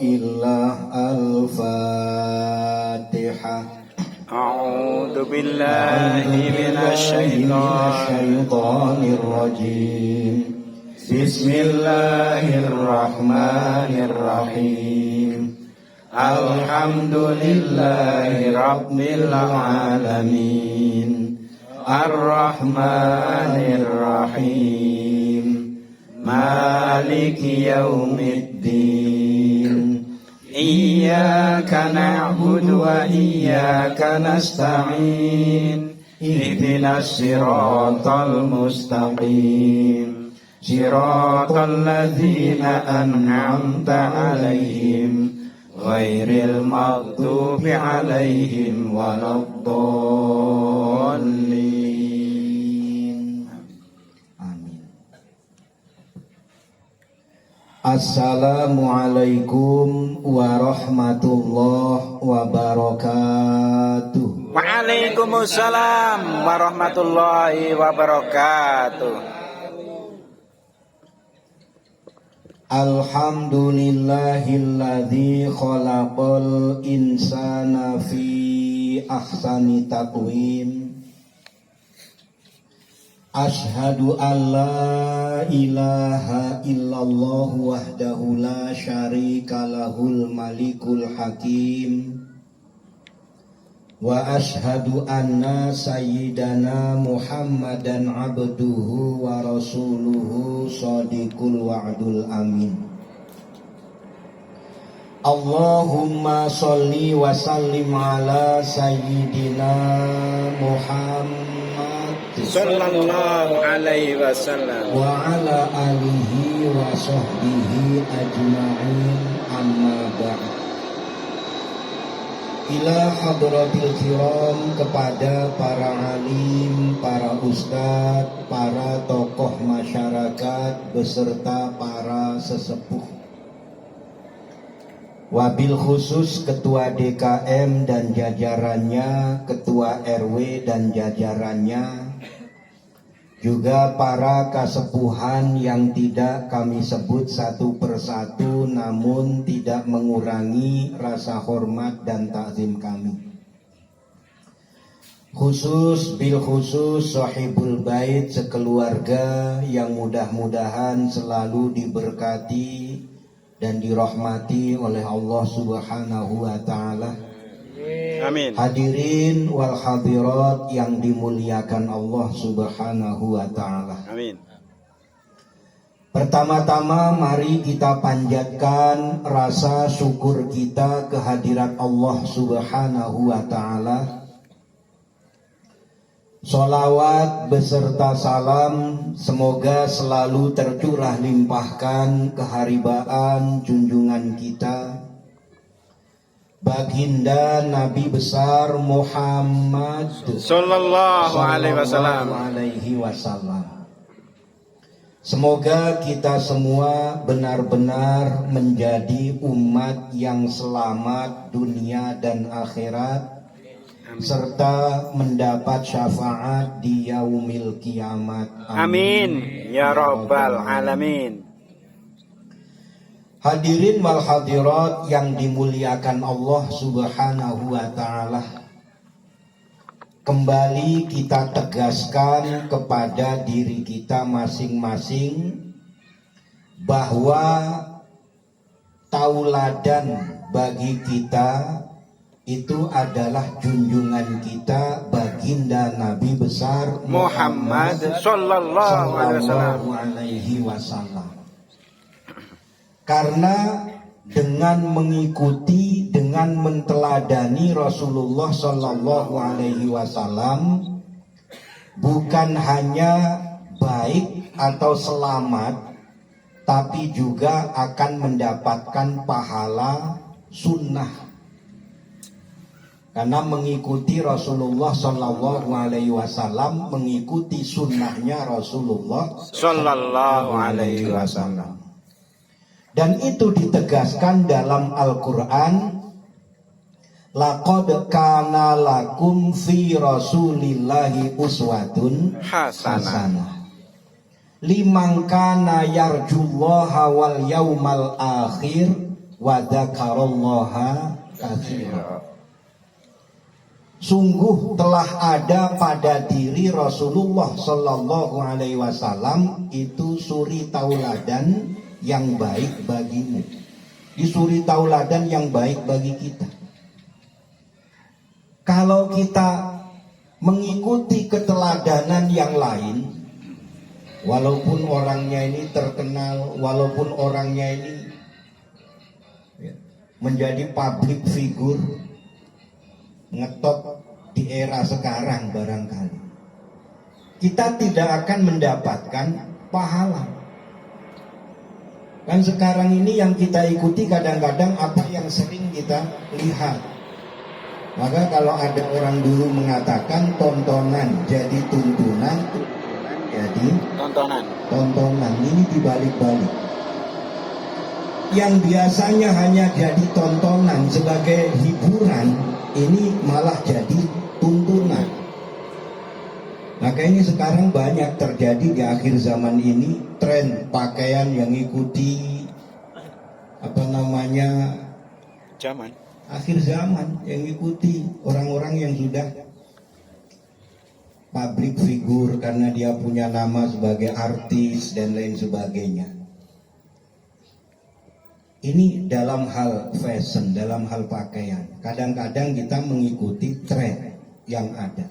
illallah. Al-Fatihah. A'udzu billahi minasyaitonir rajim. Bismillahirrahmanirrahim. Alhamdulillahi rabbil alamin. Ar-Rahmanir Rahim. Maliki yaumiddin. Iyyaka na'budu wa iyyaka nasta'in. Ihdinas siratal mustaqim. Siratal ladzina an'amta 'alaihim ghairil maghdubi 'alaihim waladdallin. Amin. Assalamualaikum warahmatullahi wabarakatuh. Waalaikumsalam warahmatullahi wabarakatuh. Alhamdulillahilladzi khalaqal insana fi ahsani taqwim. Ashhadu an la ilaha illallah wahdahu la syarika lahul malikul hakim. Wa ashhadu anna sayyidana Muhammadan abduhu wa rasuluhu shadiqul wa'dul amin. Allahumma sholli wa sallim ala sayyidina Muhammad Sallallahu alaihi wasallam wa ala alihi wa sahbihi ajma'in, amma ba'd. Ila hadratil kiram, kepada para alim, para ustadz, para tokoh masyarakat beserta para sesepuh. Wabil khusus ketua DKM dan jajarannya, ketua RW dan jajarannya, juga para kasepuhan yang tidak kami sebut satu persatu, namun tidak mengurangi rasa hormat dan takzim kami. Khusus bil khusus sahibul bait sekeluarga yang mudah-mudahan selalu diberkati dan dirahmati oleh Allah Subhanahu wa ta'ala. Amin. Hadirin wal hadirat yang dimuliakan Allah Subhanahu wa ta'ala. Amin. Pertama-tama mari kita panjatkan rasa syukur kita kehadirat Allah Subhanahu wa ta'ala. Sholawat beserta salam semoga selalu tercurah limpahkan keharibaan junjungan kita, Baginda Nabi besar Muhammad Sallallahu alaihi wasallam. Semoga kita semua benar-benar menjadi umat yang selamat dunia dan akhirat, serta mendapat syafaat di yaumil kiamat. Amin ya rabbal alamin. Hadirin wal hadirat yang dimuliakan Allah Subhanahu wa ta'ala, kembali kita tegaskan kepada diri kita masing-masing bahwa tauladan bagi kita itu adalah junjungan kita baginda Nabi besar Muhammad sallallahu alaihi wasallam. Karena dengan mengikuti, dengan menteladani Rasulullah sallallahu alaihi wasallam, bukan hanya baik atau selamat, tapi juga akan mendapatkan pahala sunnah. Karena mengikuti Rasulullah sallallahu alaihi wasallam, mengikuti sunnahnya Rasulullah sallallahu alaihi wasallam. Dan itu ditegaskan dalam Al-Quran. Laqad kana lakum fi rasulillahi uswatun hasanah liman kana yarjullaha wal yaumal akhir wa dzakarallaha katsiran. Sungguh telah ada pada diri Rasulullah Sallallahu Alaihi Wasallam itu suri tauladan yang baik bagimu. Di suri tauladan yang baik bagi kita. Kalau kita mengikuti keteladanan yang lain, walaupun orangnya ini terkenal, walaupun orangnya ini menjadi public figure, ngetop di era sekarang barangkali, kita tidak akan mendapatkan pahala. Kan sekarang ini yang kita ikuti kadang-kadang apa yang sering kita lihat. Maka kalau ada orang dulu mengatakan tontonan jadi tuntunan, tuntunan jadi tontonan, ini dibalik-balik. Yang biasanya hanya jadi tontonan sebagai hiburan, ini malah jadi tuntunan. Maka ini sekarang banyak terjadi di akhir zaman ini, tren pakaian yang ikuti zaman akhir zaman, yang ikuti orang-orang yang sudah public figure karena dia punya nama sebagai artis dan lain sebagainya. Ini dalam hal fashion, dalam hal pakaian. Kadang-kadang kita mengikuti tren yang ada.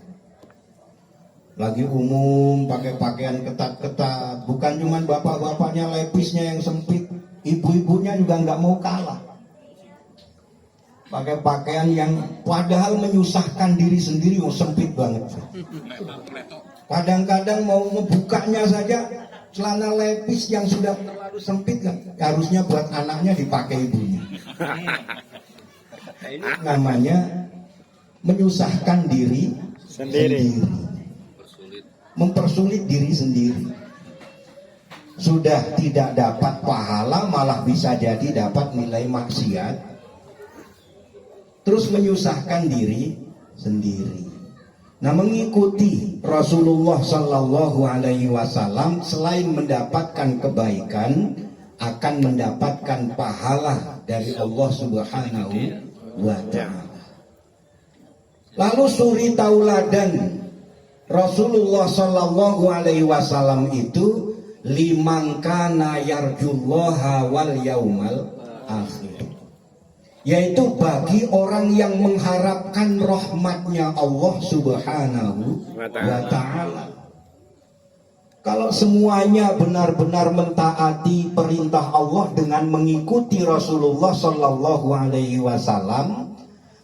Lagi umum pakai pakaian ketat-ketat. Bukan cuma bapak-bapaknya lepisnya yang sempit, ibu-ibunya juga nggak mau kalah. Pakai pakaian yang padahal menyusahkan diri sendiri, sempit banget. Kadang-kadang mau ngebukanya saja celana lepis yang sudah terlalu sempit kan, harusnya buat anaknya dipakai ibunya. Ini namanya menyusahkan diri sendiri. Mempersulit diri sendiri. Sudah tidak dapat pahala, malah bisa jadi dapat nilai maksiat. Terus menyusahkan diri sendiri. Nah, mengikuti Rasulullah Sallallahu Alaihi Wasallam selain mendapatkan kebaikan, akan mendapatkan pahala dari Allah Subhanahu wa Ta'ala. Lalu suri tauladan Rasulullah Sallallahu Alaihi Wasallam itu liman kana yarjullaha wal yaumal akhir, yaitu bagi orang yang mengharapkan rahmatnya Allah Subhanahu wa Ta'ala. Kalau semuanya benar-benar mentaati perintah Allah dengan mengikuti Rasulullah Sallallahu Alaihi Wasallam,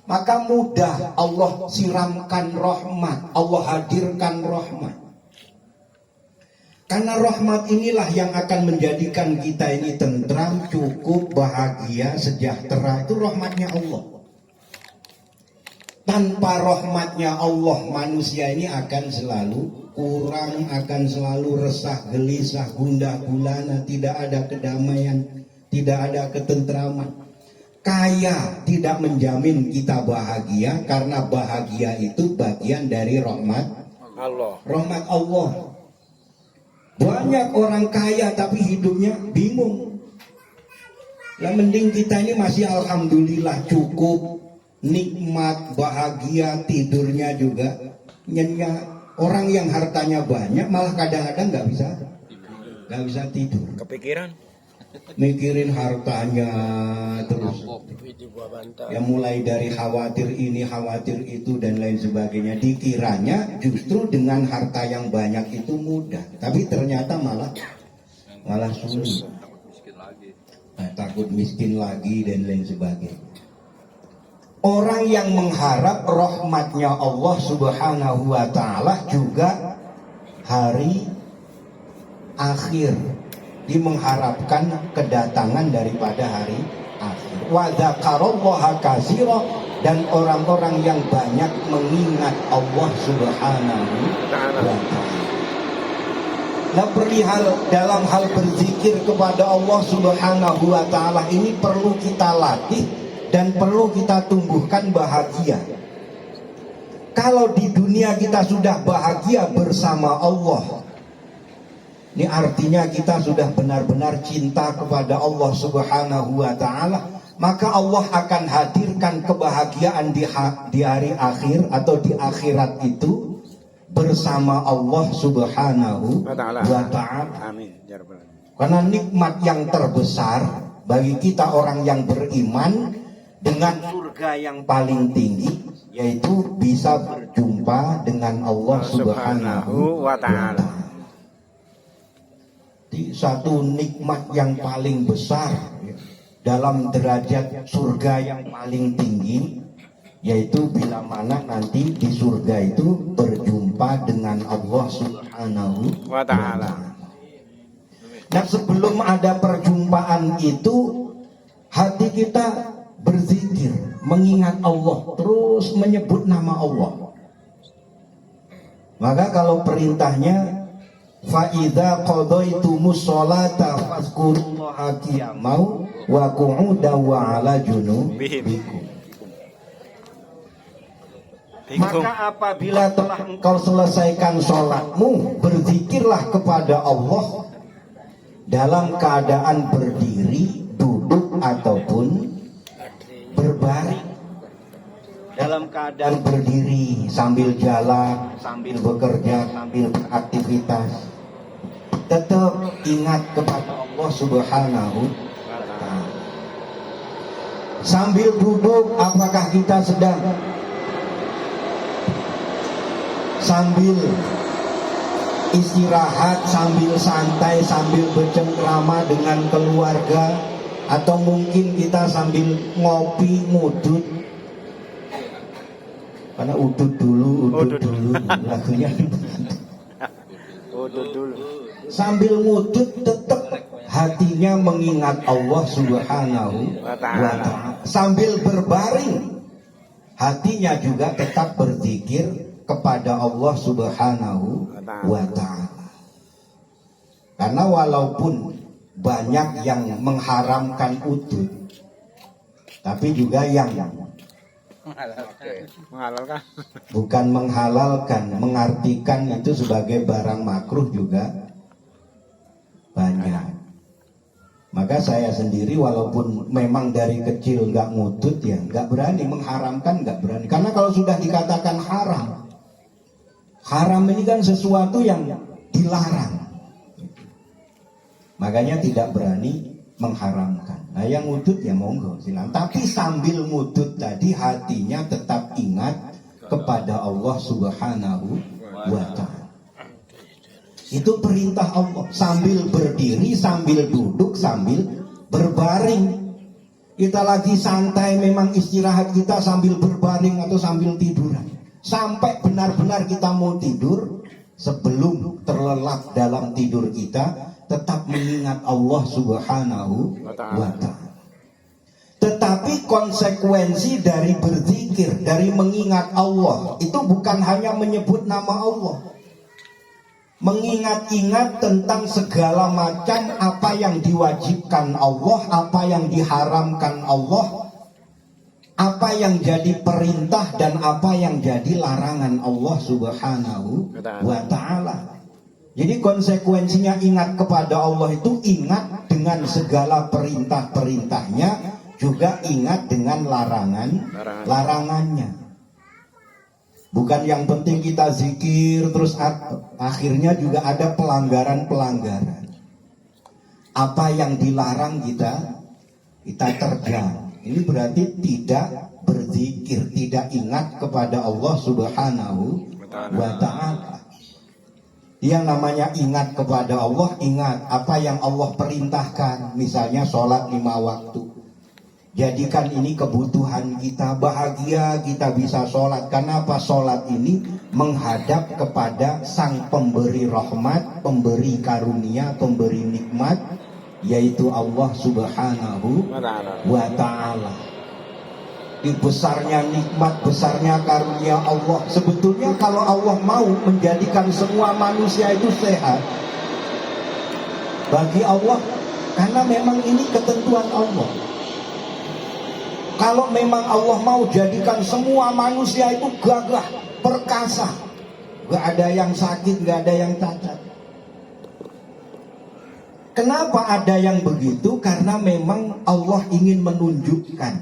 maka mudah Allah siramkan rahmat, Allah hadirkan rahmat. Karena rahmat inilah yang akan menjadikan kita ini tentram, cukup, bahagia, sejahtera. Itu rahmatnya Allah. Tanpa rahmatnya Allah, manusia ini akan selalu kurang, akan selalu resah, gelisah, gundah gulana, tidak ada kedamaian, tidak ada ketentraman. Kaya tidak menjamin kita bahagia, karena bahagia itu bagian dari rahmat Allah. Rahmat Allah. Banyak orang kaya tapi hidupnya bingung. Yang mending kita ini masih alhamdulillah cukup, nikmat, bahagia, tidurnya juga nyenyak. Orang yang hartanya banyak malah kadang-kadang nggak bisa tidur. Kepikiran? Mikirin hartanya terus. Ya mulai dari khawatir ini, khawatir itu dan lain sebagainya. Dikiranya justru dengan harta yang banyak itu mudah, tapi ternyata malah sulit. Takut miskin lagi dan lain sebagainya. Orang yang mengharap rahmatnya Allah Subhanahu wa Ta'ala juga hari akhir, dia mengharapkan kedatangan daripada hari akhir. Wa dzakarallaha katsira, dan orang-orang yang banyak mengingat Allah Subhanahu wa Ta'ala. Nah, perihal dalam hal berzikir kepada Allah Subhanahu wa Ta'ala ini perlu kita latih dan perlu kita tumbuhkan bahagia. Kalau di dunia kita sudah bahagia bersama Allah, ini artinya kita sudah benar-benar cinta kepada Allah Subhanahu wa Ta'ala. maka Allah akan hadirkan kebahagiaan di hari akhir atau di akhirat itu bersama Allah Subhanahu wa ta'ala. Amin. Ya Rabbal Alamin. Karena nikmat yang terbesar bagi kita orang yang beriman dengan surga yang paling tinggi, yaitu bisa berjumpa dengan Allah Subhanahu wa ta'ala. Satu nikmat yang paling besar dalam derajat surga yang paling tinggi, yaitu bila mana nanti di surga itu berjumpa dengan Allah Subhanahu wa ta'ala. Nah, sebelum ada perjumpaan itu, hati kita berzikir, mengingat Allah, terus menyebut nama Allah. Maka kalau perintahnya fa'idha qadaytumus sholata fazkurullaha qiyamau wa qu'udan wa ala junubikum. Maka apabila telah engkau selesaikan sholatmu, berzikirlah kepada Allah dalam keadaan berdiri, duduk ataupun berbaring. Dalam keadaan berdiri, sambil jalan, sambil bekerja, sambil beraktivitas, tetap ingat kepada Allah Subhanahu wa ta'ala. Sambil duduk, apakah kita sedang sambil istirahat, sambil santai, sambil bercengkrama dengan keluarga, atau mungkin kita sambil ngopi, ngudut? Karena udut dulu lagunya. Udut dulu. Sambil ngudut tetap hatinya mengingat Allah Subhanahu wa ta'ala. Sambil berbaring, hatinya juga tetap berzikir kepada Allah Subhanahu wa ta'ala. Karena walaupun banyak yang mengharamkan udut, tapi juga yang menghalalkan, bukan menghalalkan, mengartikan itu sebagai barang makruh juga banyak. Maka saya sendiri walaupun memang dari kecil nggak ngudut, ya nggak berani mengharamkan, nggak berani. Karena kalau sudah dikatakan haram, haram ini kan sesuatu yang dilarang. Makanya tidak berani mengharamkan. Nah, yang ngudut ya monggo silakan. Tapi sambil ngudut tadi hatinya tetap ingat kepada Allah Subhanahu wa ta'ala. Itu perintah Allah. Sambil berdiri, sambil duduk, sambil berbaring. Kita lagi santai, memang istirahat kita sambil berbaring atau sambil tiduran. Sampai benar-benar kita mau tidur, sebelum terlelap dalam tidur kita, tetap mengingat Allah Subhanahu wa ta'ala. Tetapi konsekuensi dari berzikir, dari mengingat Allah, itu bukan hanya menyebut nama Allah. Mengingat-ingat tentang segala macam apa yang diwajibkan Allah, apa yang diharamkan Allah, apa yang jadi perintah dan apa yang jadi larangan Allah Subhanahu wa ta'ala. Jadi konsekuensinya ingat kepada Allah itu ingat dengan segala perintah-perintahnya, juga ingat dengan larangannya. Bukan yang penting kita zikir terus akhirnya juga ada pelanggaran-pelanggaran. Apa yang dilarang kita terjang. Ini berarti tidak berzikir, tidak ingat kepada Allah Subhanahu wa ta'ala. Yang namanya ingat kepada Allah, ingat apa yang Allah perintahkan. Misalnya sholat 5 waktu. Jadikan ini kebutuhan kita, bahagia kita bisa sholat. Karena apa? Sholat ini menghadap kepada sang pemberi rahmat, pemberi karunia, pemberi nikmat, yaitu Allah Subhanahu wa ta'ala. Di besarnya nikmat, besarnya karunia Allah. Sebetulnya kalau Allah mau menjadikan semua manusia itu sehat, bagi Allah, karena memang ini ketentuan Allah. Kalau memang Allah mau jadikan semua manusia itu gagah, perkasa, gak ada yang sakit, gak ada yang cacat, Kenapa ada yang begitu? Karena memang Allah ingin menunjukkan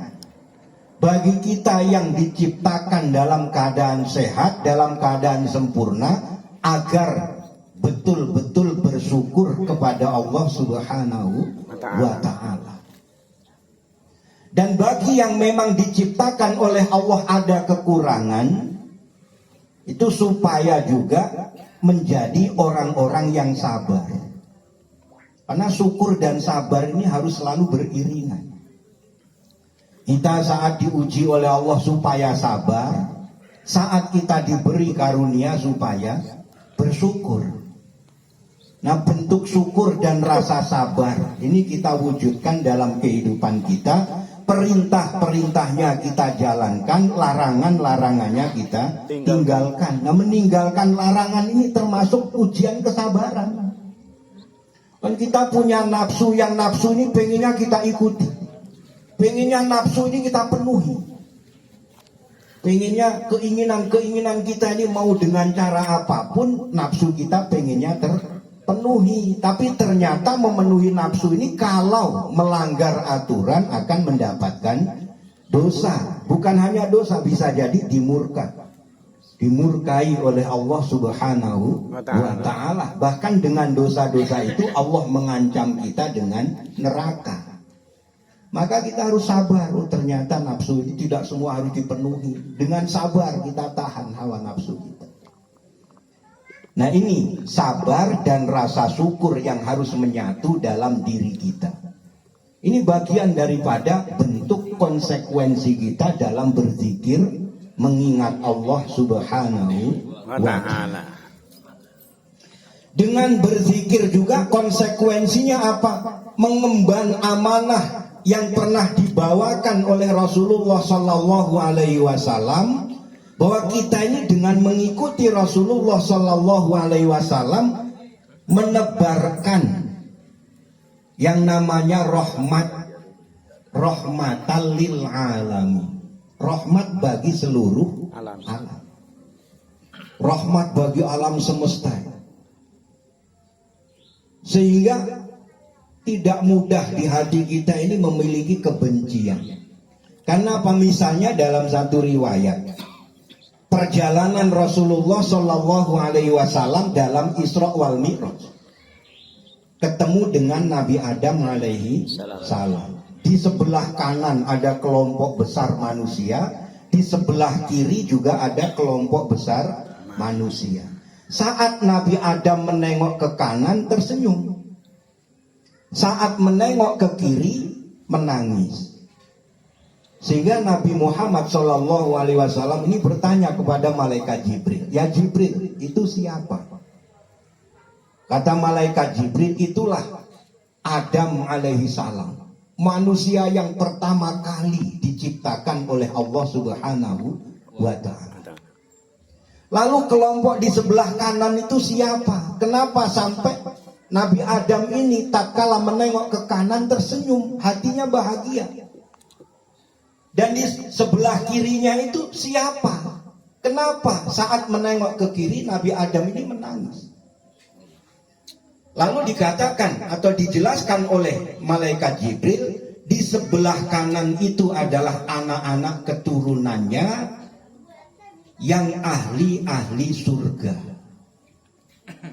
bagi kita yang diciptakan dalam keadaan sehat, dalam keadaan sempurna, agar betul-betul bersyukur kepada Allah Subhanahu wa Ta'ala. Dan bagi yang memang diciptakan oleh Allah ada kekurangan, itu supaya juga menjadi orang-orang yang sabar. Karena syukur dan sabar ini harus selalu beriringan. Kita saat diuji oleh Allah supaya sabar, saat kita diberi karunia supaya bersyukur. Nah, bentuk syukur dan rasa sabar ini kita wujudkan dalam kehidupan kita. Perintah-perintahnya kita jalankan, larangan-larangannya kita tinggalkan. Nah, meninggalkan larangan ini termasuk ujian kesabaran. Kan kita punya nafsu, yang nafsu ini pengennya kita ikuti, pengennya nafsu ini kita penuhi, pengennya keinginan kita ini mau dengan cara apapun, nafsu kita pengennya terpenuhi. Tapi ternyata memenuhi nafsu ini kalau melanggar aturan akan mendapatkan dosa. Bukan hanya dosa, bisa jadi dimurkai oleh Allah Subhanahu wa Ta'ala. Bahkan dengan dosa-dosa itu Allah mengancam kita dengan neraka. Maka kita harus sabar. Oh, ternyata nafsu ini tidak semua harus dipenuhi. Dengan sabar kita tahan hawa nafsu kita. Nah, ini sabar dan rasa syukur yang harus menyatu dalam diri kita. Ini bagian daripada bentuk konsekuensi kita dalam berzikir, mengingat Allah Subhanahu wa Ta'ala. Dengan berzikir juga konsekuensinya apa? Mengemban amanah yang pernah dibawakan oleh Rasulullah Sallallahu Alaihi Wasallam, bahwa kita ini dengan mengikuti Rasulullah Sallallahu Alaihi Wasallam menebarkan yang namanya rahmatan lil alamin. Rahmat bagi seluruh alam. Rahmat bagi alam semesta. Sehingga tidak mudah di hati kita ini memiliki kebencian. Karena apa? Misalnya dalam satu riwayat, perjalanan Rasulullah Shallallahu Alaihi Wasallam dalam Isra wal Mi'raj, ketemu dengan Nabi Adam alaihi salam. Di sebelah kanan ada kelompok besar manusia, di sebelah kiri juga ada kelompok besar manusia. Saat Nabi Adam menengok ke kanan tersenyum, saat menengok ke kiri menangis. Sehingga Nabi Muhammad SAW ini bertanya kepada malaikat Jibril, "Ya Jibril, itu siapa?" Kata malaikat Jibril, "Itulah Adam alaihi salam, manusia yang pertama kali diciptakan oleh Allah Subhanahu wa Ta'ala." Lalu kelompok di sebelah kanan itu siapa? Kenapa sampai Nabi Adam ini tatkala menengok ke kanan tersenyum, hatinya bahagia? Dan di sebelah kirinya itu siapa? Kenapa saat menengok ke kiri Nabi Adam ini menangis? Lalu dikatakan atau dijelaskan oleh malaikat Jibril, di sebelah kanan itu adalah anak-anak keturunannya yang ahli-ahli surga.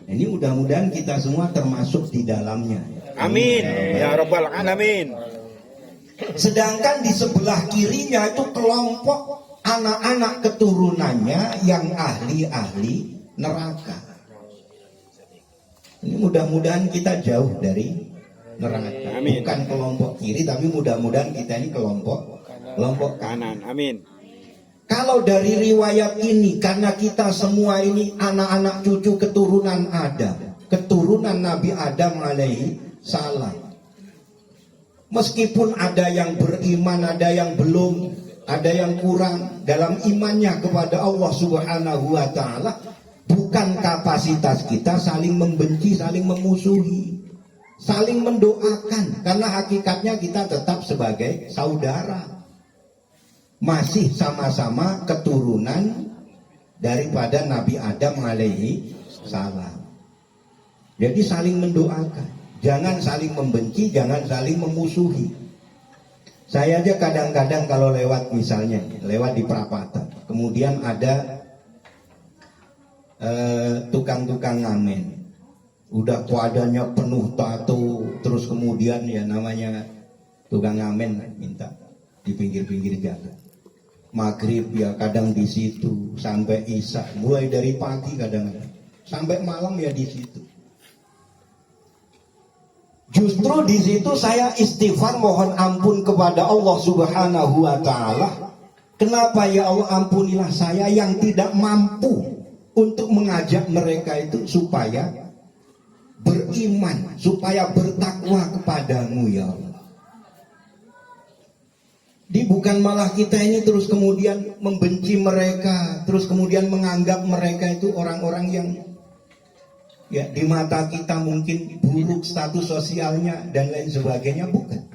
Ini mudah-mudahan kita semua termasuk di dalamnya. Amin. Ya Rabbal Alamin. Sedangkan di sebelah kirinya itu kelompok anak-anak keturunannya yang ahli-ahli neraka. Ini mudah-mudahan kita jauh dari neraka. Amin. Bukan kelompok kiri, tapi mudah-mudahan kita ini kelompok kanan. Amin. Kalau dari riwayat ini, karena kita semua ini anak-anak cucu keturunan Adam, keturunan Nabi Adam alaihi salam. Meskipun ada yang beriman, ada yang belum, ada yang kurang dalam imannya kepada Allah Subhanahu wa Ta'ala, bukan kapasitas kita saling membenci, saling memusuhi, saling mendoakan, karena hakikatnya kita tetap sebagai saudara, masih sama-sama keturunan daripada Nabi Adam alaihi salam. Jadi saling mendoakan. Jangan saling membenci, jangan saling memusuhi. Saya aja kadang-kadang kalau lewat misalnya, lewat di perapatan, kemudian ada tukang-tukang ngamen. Udah kuadanya penuh tato, terus kemudian ya namanya tukang ngamen minta di pinggir-pinggir jalan. Maghrib ya kadang di situ sampai isya, mulai dari pagi kadang-kadang sampai malam ya di situ. Justru di situ saya istighfar mohon ampun kepada Allah Subhanahu wa taala. Kenapa ya Allah, ampunilah saya yang tidak mampu untuk mengajak mereka itu supaya beriman, supaya bertakwa kepadamu ya Allah. Bukan malah kita ini terus kemudian membenci mereka, terus kemudian menganggap mereka itu orang-orang yang ya di mata kita mungkin buruk status sosialnya dan lain sebagainya. Bukan.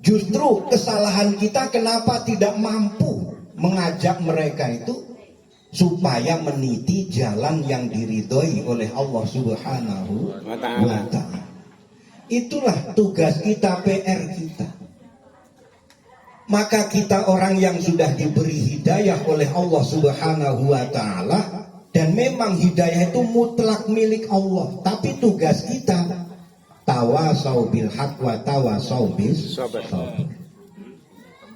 Justru kesalahan kita kenapa tidak mampu mengajak mereka itu supaya meniti jalan yang diridhoi oleh Allah Subhanahu wa ta'ala. Itulah tugas kita, PR kita. Maka kita orang yang sudah diberi hidayah oleh Allah Subhanahu wa ta'ala, dan memang hidayah itu mutlak milik Allah, tapi tugas kita tawasau bil haq wa tawasau bis sabr.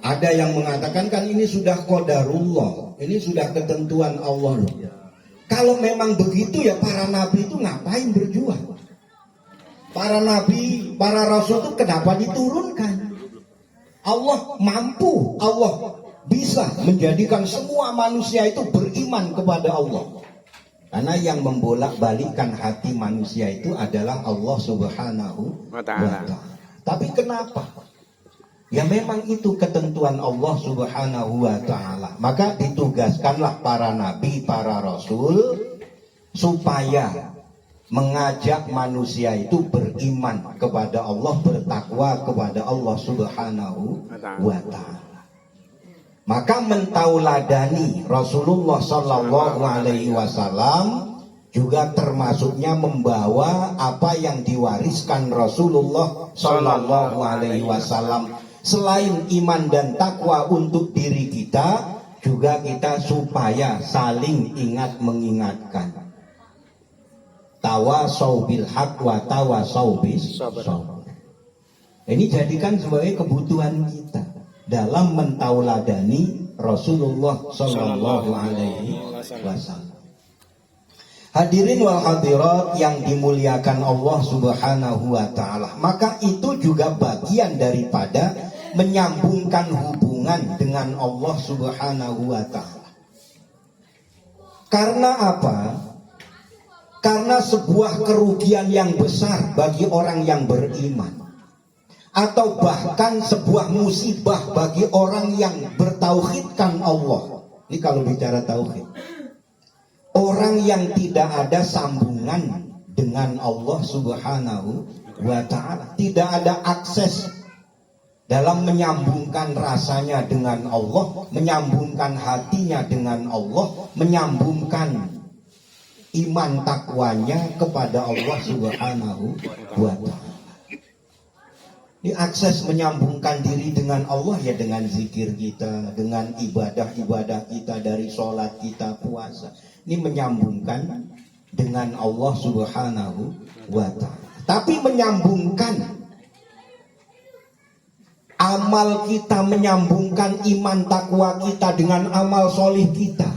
Ada yang mengatakan kan ini sudah qadarullah, ini sudah ketentuan Allah loh. Kalau memang begitu ya para nabi itu ngapain berjuang? Para nabi, para rasul itu kenapa diturunkan? Allah mampu, Allah bisa menjadikan semua manusia itu beriman kepada Allah. Karena yang membolak-balikkan hati manusia itu adalah Allah Subhanahu wa ta'ala. Tapi kenapa? Ya memang itu ketentuan Allah Subhanahu wa ta'ala. Maka ditugaskanlah para nabi, para rasul supaya mengajak manusia itu beriman kepada Allah, bertakwa kepada Allah Subhanahu wa ta'ala. Maka mentauladani Rasulullah Sallallahu Alaihi Wasallam juga termasuknya membawa apa yang diwariskan Rasulullah Sallallahu Alaihi Wasallam. Selain iman dan takwa untuk diri kita, juga kita supaya saling ingat mengingatkan. Tawasau bil haq wa tawasau bis sabr. Ini jadikan sebagai kebutuhan kita dalam mentauladani Rasulullah Sallallahu Alaihi Wasallam. Hadirin wal hadirat yang dimuliakan Allah Subhanahu wa ta'ala. Maka itu juga bagian daripada menyambungkan hubungan dengan Allah Subhanahu wa ta'ala. Karena apa? Karena sebuah kerugian yang besar bagi orang yang beriman, atau bahkan sebuah musibah bagi orang yang bertauhidkan Allah. Ini kalau bicara tauhid, orang yang tidak ada sambungan dengan Allah Subhanahu wa ta'ala, tidak ada akses dalam menyambungkan rasanya dengan Allah, menyambungkan hatinya dengan Allah, menyambungkan iman takwanya kepada Allah Subhanahu wa ta'ala. Ini akses menyambungkan diri dengan Allah ya dengan zikir kita, dengan ibadah-ibadah kita dari sholat kita, puasa. Ini menyambungkan dengan Allah Subhanahu wa ta'ala. Tapi menyambungkan amal kita, menyambungkan iman takwa kita dengan amal solih kita,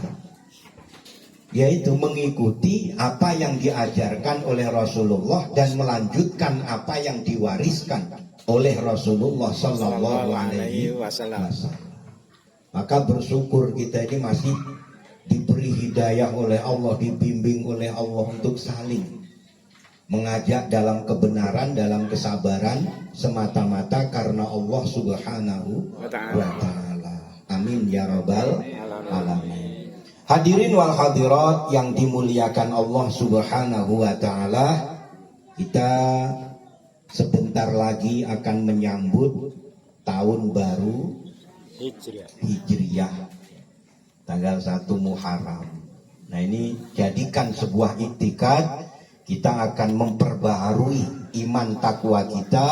yaitu mengikuti apa yang diajarkan oleh Rasulullah dan melanjutkan apa yang diwariskan oleh Rasulullah Sallallahu Alaihi Wasallam. Maka bersyukur kita ini masih diberi hidayah oleh Allah, dibimbing oleh Allah untuk saling mengajak dalam kebenaran, dalam kesabaran, semata-mata karena Allah Subhanahu wa ta'ala. Amin ya rabbal alamin. Hadirin wal hadirat yang dimuliakan Allah Subhanahu wa ta'ala, kita sebentar lagi akan menyambut tahun baru Hijriyah tanggal 1 Muharram. Nah ini jadikan sebuah iktikad, kita akan memperbaharui iman takwa kita,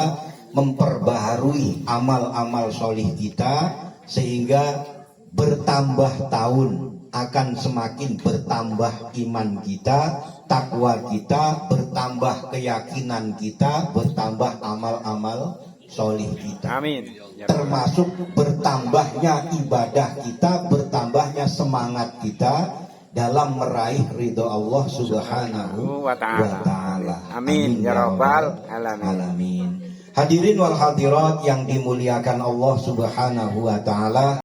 memperbaharui amal-amal solih kita, sehingga bertambah tahun akan semakin bertambah iman kita, takwa kita, bertambah keyakinan kita, bertambah amal-amal solih kita. Amin. Termasuk bertambahnya ibadah kita, bertambahnya semangat kita dalam meraih ridho Allah Subhanahu wa Ta'ala. Amin ya rabbal alamin. Alamin. Hadirin wal hadirat yang dimuliakan Allah Subhanahu wa Ta'ala.